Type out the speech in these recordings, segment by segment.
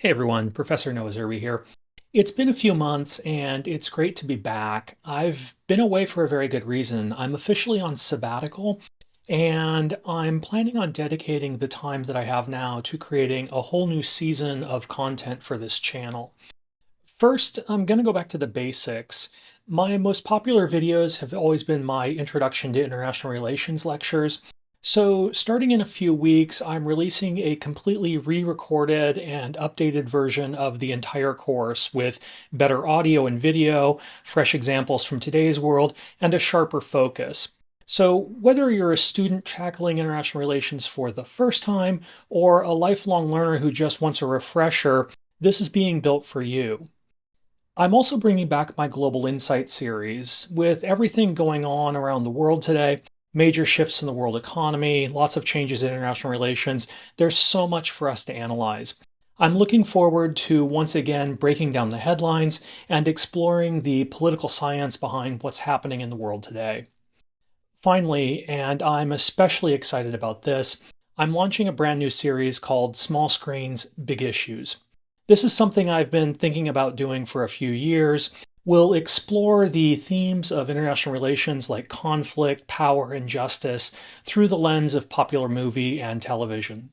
Hey everyone, Professor Noah Zerby here. It's been a few months and it's great to be back. I've been away for a very good reason. I'm officially on sabbatical and I'm planning on dedicating the time that I have now to creating a whole new season of content for this channel. First, I'm going to go back to the basics. My most popular videos have always been my Introduction to International Relations lectures. So, starting in a few weeks, I'm releasing a completely re recorded and updated version of the entire course with better audio and video, fresh examples from today's world, and a sharper focus. So, whether you're a student tackling international relations for the first time or a lifelong learner who just wants a refresher, this is being built for you. I'm also bringing back my Global Insight series. With everything going on around the world today, major shifts in the world economy, lots of changes in international relations, there's so much for us to analyze. I'm looking forward to once again breaking down the headlines and exploring the political science behind what's happening in the world today. Finally, and I'm especially excited about this, I'm launching a brand new series called Small Screens, Big Issues. This is something I've been thinking about doing for a few years. We'll explore the themes of international relations like conflict, power, and justice through the lens of popular movie and television.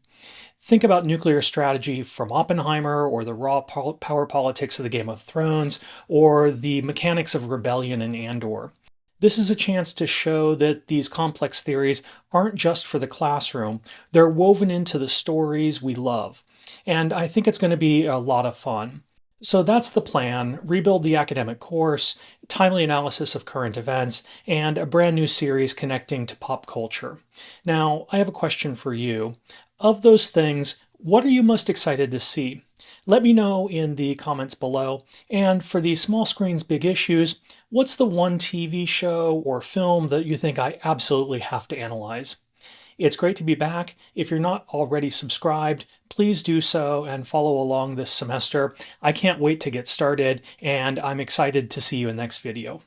Think about nuclear strategy from Oppenheimer, or the raw power politics of the Game of Thrones, or the mechanics of rebellion in Andor. This is a chance to show that these complex theories aren't just for the classroom, they're woven into the stories we love. And I think it's going to be a lot of fun. So that's the plan: rebuild the academic course, timely analysis of current events, and a brand new series connecting to pop culture. Now, I have a question for you. Of those things, what are you most excited to see? Let me know in the comments below. And for the Small Screens Big Issues, what's the one TV show or film that you think I absolutely have to analyze? It's great to be back. If you're not already subscribed, please do so and follow along this semester. I can't wait to get started, and I'm excited to see you in the next video.